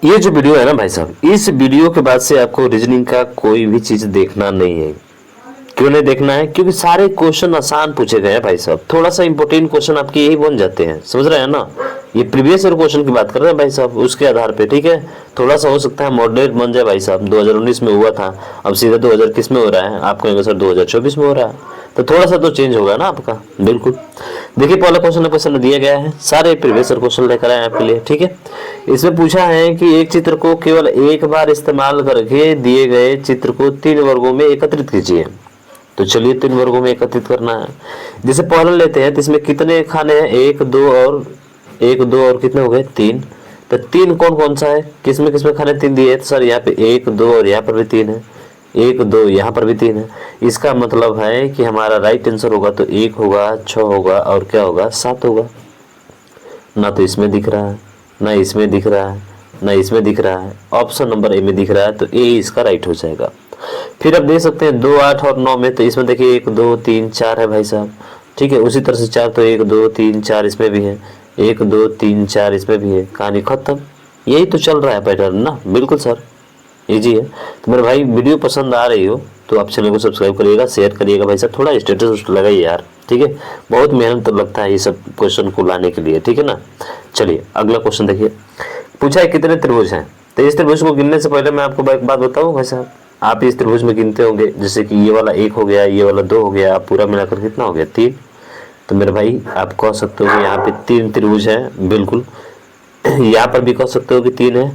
ये जो वीडियो है ना भाई साहब, इस वीडियो के बाद से आपको रीजनिंग का कोई भी चीज देखना नहीं है। क्यों नहीं देखना है? क्योंकि सारे क्वेश्चन आसान पूछे गए हैं भाई साहब। थोड़ा सा इंपोर्टेंट क्वेश्चन आपके यही बन जाते हैं, समझ रहे हैं ना। ये प्रीवियस ईयर क्वेश्चन की बात कर रहे हैं भाई साहब, उसके आधार पे, ठीक है। थोड़ा सा हो सकता है मॉडरेट बन जाए भाई साहब। 2019 में हुआ था, अब सीधा 2021 में हो रहा है। आप कहेंगे सर 2024 में हो रहा है, तो थोड़ा सा तो चेंज होगा ना आपका। बिल्कुल। देखिए पहला क्वेश्चन दिया गया है, सारे प्रीवियस ईयर क्वेश्चन लेकर आए आपके लिए, ठीक है। इसमें पूछा है कि एक चित्र को केवल एक बार इस्तेमाल करके दिए गए चित्र को 3 वर्गों में एकत्रित कीजिए। तो चलिए 3 वर्गों में एकत्रित करना है। जैसे पहला लेते हैं, तो इसमें कितने खाने हैं? 1 2 और कितने हो गए? 3। तो 3 कौन कौन सा है? किसमें खाने 3 दिए हैं? तो सर यहाँ पे 1 2 और यहाँ पर भी 3 है। 1 2 यहाँ पर भी 3 है। इसका मतलब है कि हमारा राइट आंसर होगा तो 1 होगा, 6 होगा और क्या होगा? 7 होगा। ना तो इसमें दिख रहा है, ना इसमें दिख रहा है, ना इसमें दिख रहा है। ऑप्शन नंबर ए में दिख रहा है, तो ए इसका राइट हो जाएगा। फिर आप देख सकते हैं 2 8 और 9 में, तो इसमें देखिए 1 2 3 4 है भाई साहब, ठीक है। उसी तरह से 4, तो 1 2 3 4 इसमें भी है, 1 2 3 4 इसमें भी है। कहानी खत्म। यही तो चल रहा है पैटर्न ना। बिल्कुल सर, इजी है। तो मेरे भाई वीडियो पसंद आ रही हो तो आप चैनल को सब्सक्राइब करिएगा, शेयर करिएगा भाई साहब। थोड़ा स्टेटस लगाइए यार, ठीक है। बहुत मेहनत तो लगता है ये सब क्वेश्चन को लाने के लिए, ठीक है ना। चलिए अगला क्वेश्चन देखिए। पूछा है कितने त्रिभुज हैं? तो इस त्रिभुज को गिनने से पहले मैं आपको एक बात बताऊं भाई साहब। आप इस त्रिभुज में गिनते होंगे, जैसे कि ये वाला 1 हो गया, ये वाला 2 हो गया, पूरा मिलाकर कितना हो गया? 3। तो मेरे भाई आप कह सकते हो कि यहाँ पे 3 त्रिभुज हैं, बिल्कुल। यहाँ पर भी कह सकते हो कि 3 है,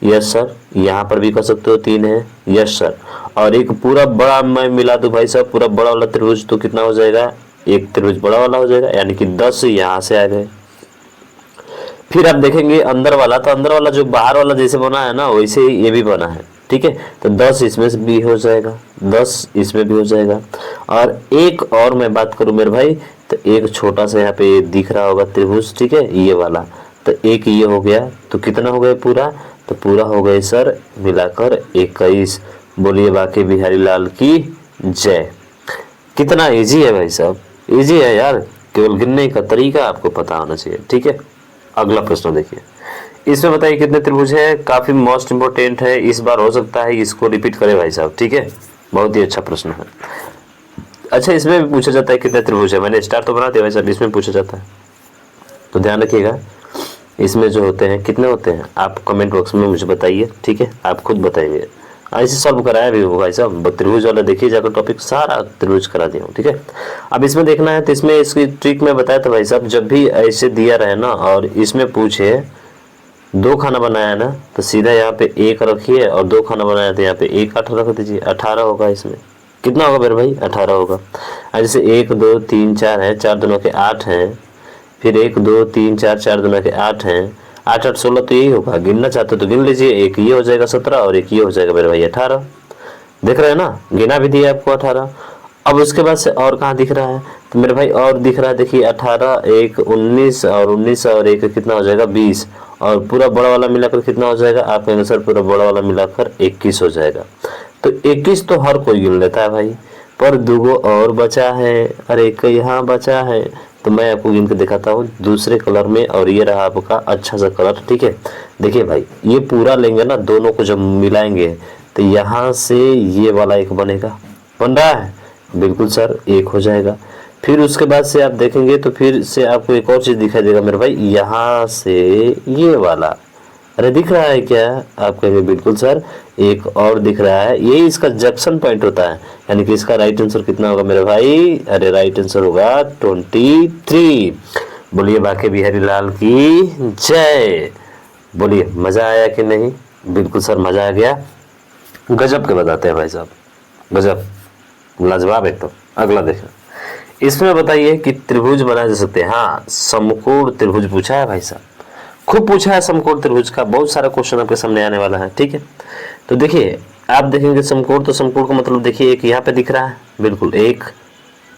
यस सर। यहाँ पर भी कह सकते हो 3 है, यस सर। और एक पूरा बड़ा मैं मिला दूं भाई साहब, पूरा बड़ा वाला त्रिभुज, तो कितना हो जाएगा? एक त्रिभुज बड़ा वाला हो जाएगा, यानी कि 10 यहाँ से आ गए। फिर आप देखेंगे अंदर वाला, तो अंदर वाला जो बाहर वाला जैसे बना है ना, वैसे ही ये भी बना है, ठीक है। तो 10 इसमें से भी हो जाएगा, 10 इसमें भी हो जाएगा। और एक और मैं बात करूं मेरे भाई, तो एक छोटा सा यहाँ पे दिख रहा होगा त्रिभुज, ठीक है, ये वाला। तो एक ये हो गया, तो कितना हो गया पूरा? तो पूरा हो गए सर मिलाकर 21। बोलिए बाकी बिहारी लाल की जय। कितना इजी है भाई साहब, इजी है यार। केवल गिनने का तरीका आपको पता होना चाहिए, ठीक है। अगला प्रश्न देखिए। इसमें बताइए कितने त्रिभुज है? काफी मोस्ट इंपोर्टेंट है, इस बार हो सकता है इसको रिपीट करें भाई साहब, ठीक है। बहुत ही अच्छा प्रश्न है। अच्छा, इसमें भी पूछा जाता है कितने त्रिभुज है। मैंने स्टार तो बना दिया भाई साहब, इसमें पूछा जाता है, तो ध्यान रखिएगा। इसमें जो होते हैं कितने होते हैं, आप कमेंट बॉक्स में मुझे बताइए, ठीक है। आप खुद बताइए। ऐसे सॉल्व कराया भी होगा भाई साहब, त्रिभुज वाला देखिए जाकर टॉपिक, सारा त्रिभुज करा दिया हूँ, ठीक है। अब इसमें देखना है, तो इसमें इसकी ट्रिक में बताया था भाई साहब, जब भी ऐसे दिया रहे ना और इसमें पूछे 2 खाना बनाया ना, तो सीधा यहाँ पे 1 रखिए, और 2 खाना बनाया तो यहाँ पे 1 8 रख दीजिए, 18 होगा। इसमें कितना होगा मेरे भाई? 18 होगा। जैसे 1 2 3 4 है, 4 दोनों के 8 हैं, फिर 1 2 3 4 4 दोनों के 8 हैं, 8 8 16, तो यही होगा। गिनना चाहते हो तो गिन लीजिए। एक ये हो जाएगा 17 और एक ये हो जाएगा मेरे भाई 18। देख रहे हैं ना, गिना भी दिया आपको 18। अब उसके बाद से और कहाँ दिख रहा है? तो मेरे भाई और दिख रहा है, देखिए 18 1 19 और 19 और एक कितना हो जाएगा? 20। और पूरा बड़ा वाला मिलाकर कितना हो जाएगा? आप कहेंगे सर पूरा बड़ा वाला मिलाकर 21 हो जाएगा। तो 21 तो हर कोई गिन लेता है भाई, पर 2 और बचा है। अरे एक यहाँ बचा है, तो मैं आपको गिन के दिखाता हूँ दूसरे कलर में। और ये रहा आपका अच्छा सा कलर, ठीक है। देखिए भाई, ये पूरा लेंगे ना, दोनों को जब मिलाएंगे तो यहाँ से ये वाला एक बनेगा, बन रहा है, बिल्कुल सर, 1 हो जाएगा। फिर उसके बाद से आप देखेंगे तो फिर से आपको एक और चीज दिखाई देगा मेरे भाई, यहाँ से ये वाला। अरे दिख रहा है क्या? आप कहेंगे बिल्कुल सर, एक और दिख रहा है, यही इसका जंक्शन पॉइंट होता है। यानी कि इसका राइट आंसर कितना होगा मेरे भाई? अरे राइट आंसर होगा 23। बोलिए बाकी बिहारी लाल की जय। बोलिए मजा आया कि नहीं? बिल्कुल सर मजा आ गया, गजब के बताते हैं भाई साहब, गजब, लाजवाब एकदम। अगला देखो। इसमें बताइए कि त्रिभुज बनाए जा सकते हैं। हाँ, समकोण त्रिभुज पूछा है भाई साहब, खूब पूछा है समकोण त्रिभुज का। बहुत सारा क्वेश्चन आपके सामने आने वाला है, ठीक है। तो देखिए आप देखेंगे समकोण, तो समकोण का मतलब देखिए एक यहाँ पे दिख रहा है, बिल्कुल 1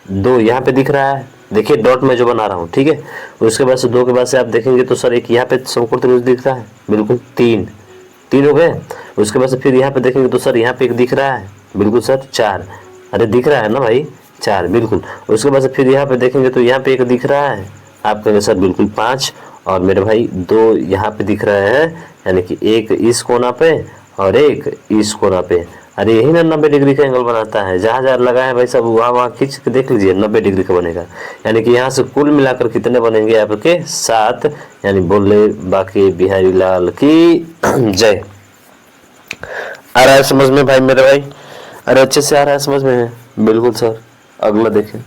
2 यहाँ पे दिख रहा है, देखिए डॉट में जो बना रहा हूँ, ठीक है। उसके बाद से 2 के बाद से आप देखेंगे तो सर एक यहाँ पे समकोण त्रिभुज दिख रहा है, बिल्कुल 3 हो गए। उसके बाद से फिर यहाँ पे देखेंगे तो सर यहाँ पे एक दिख रहा है, बिल्कुल सर 4। अरे दिख रहा है ना भाई, 4, बिल्कुल। उसके बाद से फिर यहाँ पे देखेंगे तो यहाँ पे एक दिख रहा है, आप कहेंगे सर बिल्कुल 5। और मेरे भाई 2 यहाँ पे दिख रहे हैं, यानी कि एक इस कोना पे और एक इस कोना पे। अरे यही ना 90 डिग्री का एंगल बनाता है। जहाँ जहाँ लगाए भाई सब वहाँ वहाँ खींच के देख लीजिए, 90 डिग्री का बनेगा। यानी कि यहाँ से कुल मिलाकर कितने बनेंगे आपके 7। यानी बोले बाकी बिहारी लाल की जय। आ रहा है समझ में भाई मेरे भाई? अरे अच्छे से आ रहा है समझ में? बिल्कुल सर। अगला देखें,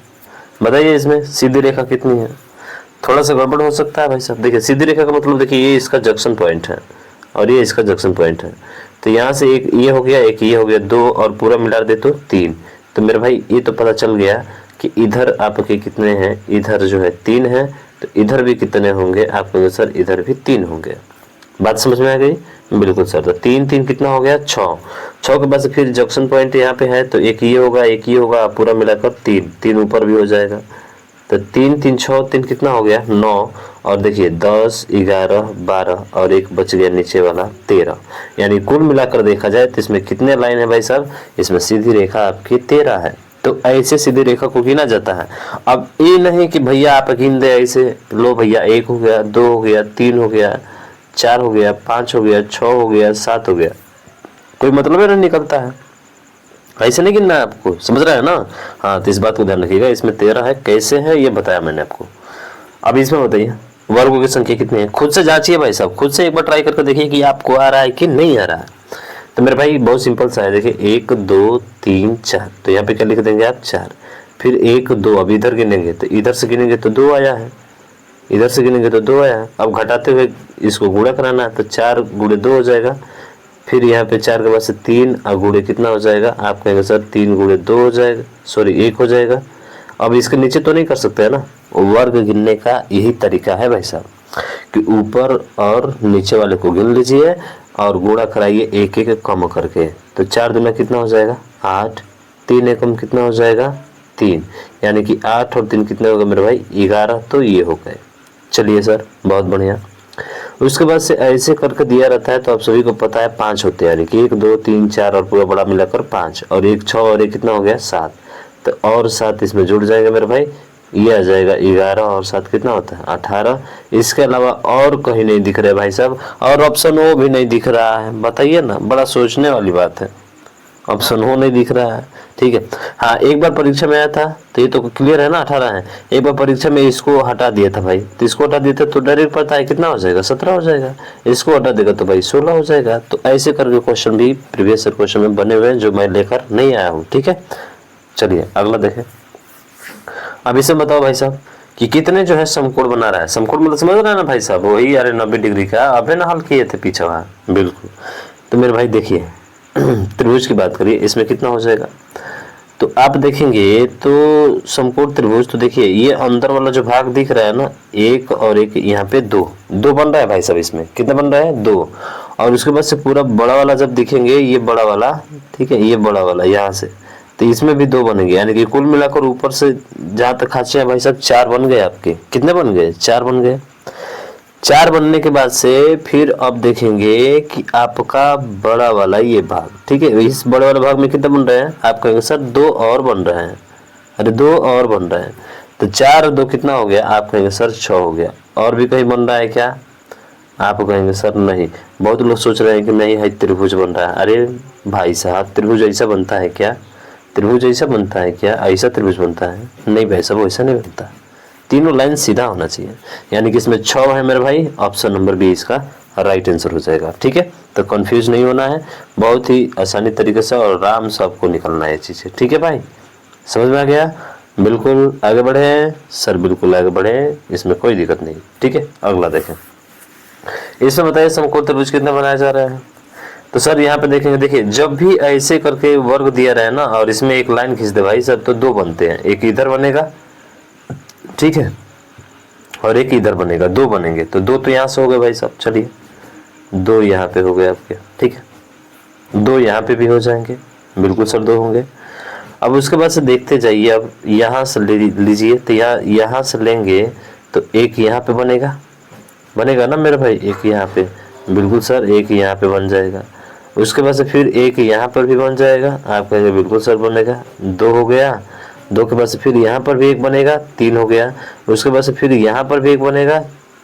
बताइए इसमें सीधी रेखा कितनी है? थोड़ा सा गड़बड़ हो सकता है भाई साहब। देखिए सीधी रेखा का मतलब देखिए ये इसका जंक्शन पॉइंट है और ये इसका जंक्शन पॉइंट है। तो यहाँ से एक ये हो गया, एक ये हो गया, 2 और पूरा मिला दे तो 3। तो मेरे भाई ये तो पता चल गया कि इधर आपके कितने हैं, इधर जो है 3 है, तो इधर भी कितने होंगे आपके सर? इधर भी 3 होंगे। बात समझ में आ गई? बिल्कुल सर। तो 3 3 कितना हो गया? 6। 6 के बाद फिर जंक्शन पॉइंट यहाँ पे है, तो एक ये होगा, एक ये होगा, पूरा मिलाकर 3। 3 ऊपर भी हो जाएगा। तो 3 3 6 3 कितना हो गया? 9। और देखिए 10 11 12 और एक बच गया नीचे वाला 13। यानी कुल मिलाकर देखा जाए तो इसमें कितने लाइन है भाई साहब? इसमें सीधी रेखा आपकी 13 है। तो ऐसे सीधी रेखा को गिना जाता है। अब ये नहीं कि भैया आप गिन दे ऐसे, लो भैया 1 हो गया, 2 हो गया, 3 हो गया, 4 हो गया, 5 हो गया, 6 हो गया, 7 हो गया, कोई मतलब ही नहीं निकलता है। ऐसे नहीं गिनना है आपको, समझ रहे हैं ना? हाँ, तो इस बात को ध्यान रखिएगा। इसमें 13 है, कैसे है ये बताया मैंने आपको। अब इसमें बताइए वर्गों की संख्या कितनी है? खुद से जांचिए भाई साहब, खुद से एक बार ट्राई करके देखिए कि आपको आ रहा है कि नहीं आ रहा है। तो मेरे भाई बहुत सिंपल सा है, देखिए 1 2 3 4, तो यहाँ पे क्या लिख देंगे आप? 4। फिर 1 2, अब इधर गिनेंगे तो इधर से गिनेंगे तो 2 आया है, इधर से गिनेंगे तो 2 आया है। अब घटाते हुए इसको गुणा कराना है, तो 4 गुणे 2 हो जाएगा। फिर यहाँ पे 4 के बाद से 3 और गुणे कितना हो जाएगा? आप कहेंगे सर 3 गुणे 2 हो जाएगा, सॉरी 1 हो जाएगा। अब इसके नीचे तो नहीं कर सकते है ना। वर्ग गिनने का यही तरीका है भाई साहब, कि ऊपर और नीचे वाले को गिन लीजिए और गुणा कराइए एक एक कम करके। तो 4 दूना कितना हो जाएगा? 8। 3 एकम कितना हो जाएगा? 3। यानी कि 8 और 3 कितने हो गए मेरे भाई? 11। तो ये हो गए। चलिए सर, बहुत बढ़िया। उसके बाद से ऐसे करके दिया रहता है, तो आप सभी को पता है 5 होते हैं, यानी कि 1 2 3 4 और पूरा बड़ा मिलाकर 5, और एक 6 और एक कितना हो गया? 7। तो और 7 इसमें जुड़ जाएगा मेरे भाई, ये आ जाएगा 11 और 7 कितना होता है? 18। इसके अलावा और कहीं नहीं दिख रहे भाई साहब, और ऑप्शन ओ भी नहीं दिख रहा है। बताइए ना, बड़ा सोचने वाली बात है। ऑप्शन हो नहीं दिख रहा है, ठीक है। हाँ, एक बार परीक्षा में आया था, तो ये तो क्लियर है ना 18 है। एक बार परीक्षा में इसको हटा दिया था भाई, तो इसको हटा दिया था तो डायरेक्ट पता है कितना हो जाएगा? 17 हो जाएगा। इसको हटा देगा तो भाई 16 हो जाएगा। तो ऐसे करके क्वेश्चन भी प्रीवियस ईयर क्वेश्चन में बने हुए हैं, जो मैं लेकर नहीं आया हूँ, ठीक है। चलिए अगला देखें। अब इसे बताओ भाई साहब कि कितने जो है समकोण बना रहा है। समकोण मतलब समझ रहा है ना भाई साहब? वही अरे 90 डिग्री का अबे ना हल किए थे पीछे वहाँ, बिल्कुल। तो मेरे भाई देखिए त्रिभुज की बात करिए, इसमें कितना हो जाएगा? तो आप देखेंगे तो समकोण त्रिभुज, तो देखिए ये अंदर वाला जो भाग दिख रहा है ना, 1 और 1 यहाँ पे 2 2 बन रहा है भाई साहब। इसमें कितना बन रहा है? 2। और उसके बाद से पूरा बड़ा वाला जब दिखेंगे, ये बड़ा वाला, ठीक है, ये बड़ा वाला यहाँ से, तो इसमें भी 2 बनेंगे। यानी कि कुल मिलाकर ऊपर से जहाँ तक खाचे हैं भाई साहब 4 बन गए आपके। कितने बन गए? 4 बन गए। 4 बनने के बाद से फिर अब देखेंगे कि आपका बड़ा वाला ये भाग, ठीक है, इस बड़े वाले भाग में कितना बन रहे हैं? आप कहेंगे सर 2 और बन रहे हैं। अरे 2 और बन रहे हैं, तो 4 और 2 कितना हो गया? आप कहेंगे सर 6 हो गया। और भी कहीं बन रहा है क्या? आप कहेंगे सर नहीं। बहुत लोग सोच रहे हैं कि नहीं है त्रिभुज बन रहा है। अरे भाई साहब, त्रिभुज ऐसा बनता है क्या? त्रिभुज ऐसा बनता है क्या? ऐसा त्रिभुज बनता है? नहीं भाई साहब, वैसा नहीं बनता। तीनों लाइन सीधा होना चाहिए। यानी कि इसमें 6 है मेरे भाई, ऑप्शन नंबर बी इसका राइट आंसर हो जाएगा, ठीक है। तो कंफ्यूज नहीं होना है, बहुत ही आसानी तरीके से और आराम से आपको निकलना है ये चीज़ें, ठीक है भाई। समझ में आ गया? बिल्कुल आगे बढ़े सर, बिल्कुल आगे बढ़े, इसमें कोई दिक्कत नहीं, ठीक है। अगला देखें। इसमें बताइए समकोण त्रिभुज कितना बनाया जा रहा है? तो सर यहाँ पे देखेंगे, देखिए जब भी ऐसे करके वर्ग दिया रहा है ना, और इसमें एक लाइन खींच दे भाई सर, तो 2 बनते हैं। एक इधर बनेगा, ठीक है, और एक इधर बनेगा, 2 बनेंगे। तो 2 तो यहाँ से हो गए भाई साहब। चलिए 2 यहाँ पे हो गए आपके, ठीक है। 2 यहाँ पे भी हो जाएंगे, बिल्कुल सर 2 होंगे। अब उसके बाद से देखते जाइए, अब यहाँ से ले लीजिए, तो यहाँ से लेंगे तो एक यहाँ पे बनेगा, बनेगा ना मेरे भाई, एक यहाँ पे, बिल्कुल सर एक यहाँ पे बन जाएगा। उसके बाद से फिर एक यहाँ पर भी बन जाएगा। आप कहेंगे बिल्कुल सर बनेगा, 2 हो गया। 2 के बाद से फिर यहाँ पर भी एक बनेगा, 3 हो गया। उसके बाद से फिर यहाँ पर भी एक बनेगा,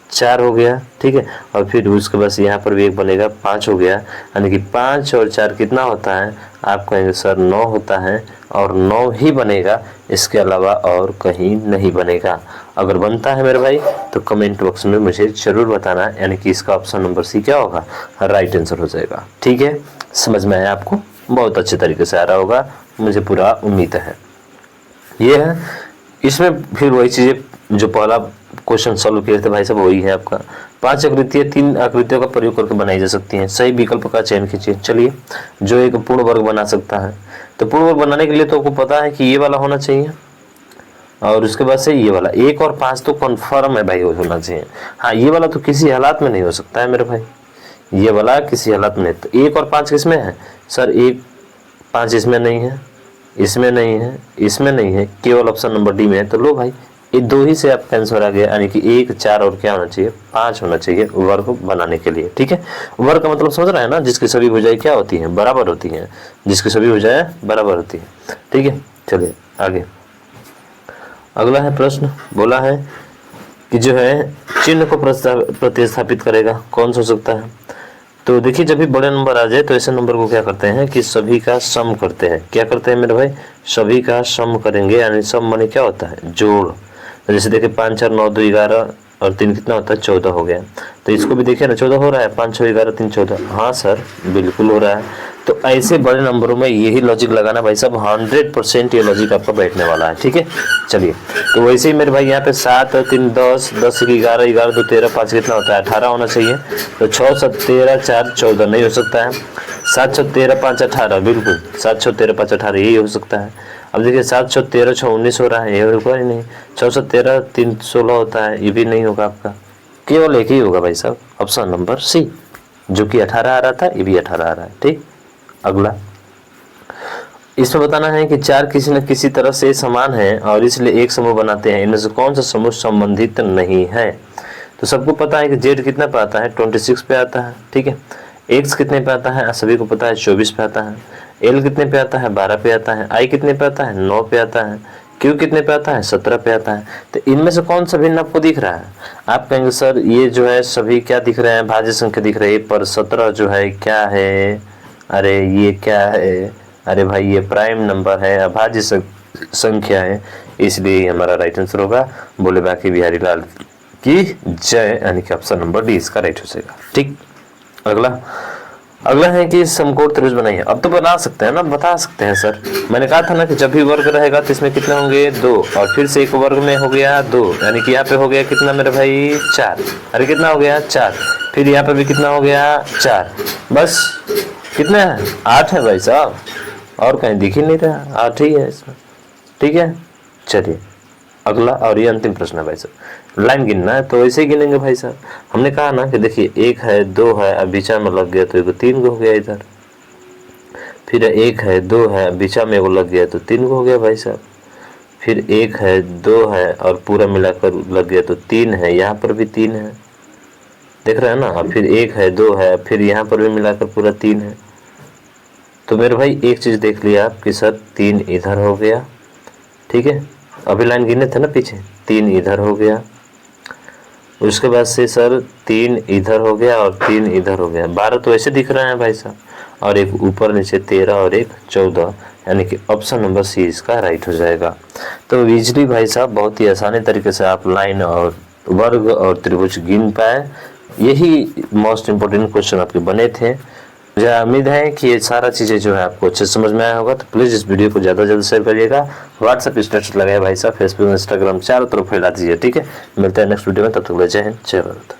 4 हो गया, ठीक है। और फिर उसके बाद यहाँ पर भी एक बनेगा 5 हो गया, यानी कि 5 और 4 कितना होता है, आप कहेंगे सर 9 होता है, और 9 ही बनेगा, इसके अलावा और कहीं नहीं बनेगा। अगर बनता है मेरे भाई तो कमेंट बॉक्स में मुझे जरूर बताना, यानी कि इसका ऑप्शन नंबर सी क्या होगा, राइट आंसर हो जाएगा। ठीक है, समझ में आया आपको, बहुत अच्छे तरीके से आ रहा होगा, मुझे पूरा उम्मीद है। ये है, इसमें फिर वही चीज़ें जो पहला क्वेश्चन सॉल्व किए थे भाई साहब, वही है आपका। 5 आकृतियाँ 3 आकृतियों का प्रयोग करके बनाई जा सकती हैं, सही विकल्प का चयन कीजिए। चलिए, जो एक पूर्ण वर्ग बना सकता है, तो पूर्ण वर्ग बनाने के लिए तो आपको पता है कि ये वाला होना चाहिए, और उसके बाद से ये वाला 1 और 5 तो कन्फर्म है भाई, होना चाहिए। हाँ, ये वाला तो किसी हालात में नहीं हो सकता है मेरे भाई, ये वाला किसी हालात में नहीं। तो 1 और 5 किसमें है सर, 1 5 इसमें नहीं है, इसमें नहीं है, इसमें नहीं है, केवल ऑप्शन नंबर डी में है। तो लो भाई, ये 2 ही से आपका आंसर आ गया, यानी कि 1 4 और क्या होना चाहिए, 5 होना चाहिए वर्ग बनाने के लिए। ठीक है, वर्ग का मतलब समझ रहा है ना, जिसकी सभी भुजाएं क्या होती हैं, बराबर होती हैं, जिसकी सभी भुजाएं बराबर होती हैं। ठीक है, चलिए आगे। अगला है प्रश्न, बोला है कि जो है चिन्ह को प्रतिस्थापित करेगा, कौन सा हो सकता है। तो देखिए, जब भी बड़े नंबर आ जाए तो ऐसे नंबर को क्या करते हैं कि सभी का सम करते हैं। क्या करते हैं मेरे भाई, सभी का सम करेंगे, यानी सम माने क्या होता है, जोड़। तो जैसे देखिए 5 4 9 2 11 और 3 कितना होता है, 14 हो गया। तो इसको भी देखिए ना, 14 हो रहा है, 5 6 11 3 14। हाँ सर, बिल्कुल हो रहा है। तो ऐसे बड़े नंबरों में यही लॉजिक लगाना भाई साहब, 100% ये लॉजिक आपका बैठने वाला है। ठीक है, चलिए। तो वैसे ही मेरे भाई यहाँ पे 7 3 10 10 11 11 2 13 5 कितना होता है, 18 होना चाहिए। तो 6 7 13 4 14 नहीं हो सकता है। 7 6 13 5 18, बिल्कुल 7 6 13 5 18 यही हो सकता है। अब देखिए 7 6 13 6 19 हो रहा है, ये होगा ही नहीं। 6 7 13 3 16 होता है, ये भी नहीं होगा आपका, केवल एक ही होगा भाई साहब, ऑप्शन नंबर सी, जो कि 18 आ रहा था, ये भी 18 आ रहा है। ठीक, अगला इसमें बताना है कि 4 किसी न किसी तरह से समान है और इसलिए एक समूह बनाते हैं, इनमें से कौन सा समूह संबंधित नहीं है। तो सबको पता है कि जेड कितना पे आता है, 26 पे आता है। ठीक है, एक्स कितने पे आता है, सभी को पता है 24 पे आता है। एल कितने पे आता है, 12 पे आता है। आई कितने पे आता है, 9 पे आता है। क्यू कितने पे आता है, 17 पे आता है। तो इनमें से कौन सा भिन्न आपको दिख रहा है। आप कहेंगे सर ये जो है सभी क्या दिख रहे हैं, भाज्य संख्या दिख रही है, पर 17 जो है क्या है, अरे ये क्या है, अरे भाई ये प्राइम नंबर है, अभाज्य संख्या है, इसलिए हमारा राइट आंसर होगा। बोले बाकी बिहारी लाल की जय, यानी कि ऑप्शन नंबर डी इसका राइट हो जाएगा। ठीक, अगला है कि समकोण त्रिभुज बनाइए। अब तो बना सकते हैं ना, बता सकते हैं सर। मैंने कहा था ना कि जब भी वर्ग रहेगा तो इसमें कितने होंगे, 2, और फिर से एक वर्ग में हो गया 2, यानी कि यहाँ पे हो गया कितना मेरे भाई, 4। अरे कितना हो गया, 4। फिर यहाँ पे भी कितना हो गया, 4। बस कितने हैं, 8 है भाई साहब, और कहीं दिख ही नहीं रहा, 8 ही है इसमें। ठीक है, चलिए अगला, और ये अंतिम प्रश्न है भाई साहब, लाइन गिनना है तो ऐसे ही गिनेंगे भाई साहब। हमने कहा ना कि देखिए 1 है 2 है, अब बीचा में लग गया तो एगो 3 गो हो गया इधर। फिर 1 है 2 है, बीचा में एगो लग गया तो 3 गो हो गया भाई साहब। फिर 1 है 2 है और पूरा मिलाकर लग गया तो 3 है, यहाँ पर भी 3 है, देख रहे हैं ना। और फिर 1 है 2 है, फिर यहाँ पर भी मिलाकर पूरा 3 है। तो मेरे भाई एक चीज देख लिया आप कि सर 3 इधर हो गया। ठीक है, अभी लाइन गिने थे ना पीछे, 3 इधर हो गया, उसके बाद से सर 3 इधर हो गया और 3 इधर हो गया, 12 तो ऐसे दिख रहे हैं भाई साहब, और एक ऊपर नीचे 13 और एक 14, यानी कि ऑप्शन नंबर सी इसका राइट हो जाएगा। तो इजली भाई साहब बहुत ही आसानी तरीके से आप लाइन और वर्ग और त्रिभुज गिन पाए। यही मोस्ट इम्पोर्टेंट क्वेश्चन आपके बने थे। मुझे उम्मीद है कि ये सारा चीज़ें जो है आपको अच्छे समझ में आया होगा। तो प्लीज़ इस वीडियो को ज़्यादा से ज़्यादा शेयर करिएगा, व्हाट्सएप स्टेटस लगाए भाई साहब, फेसबुक इंस्टाग्राम चारों तरफ फैला दीजिए। ठीक है, मिलते हैं नेक्स्ट वीडियो में, तब तक जय हिंद जय भारत।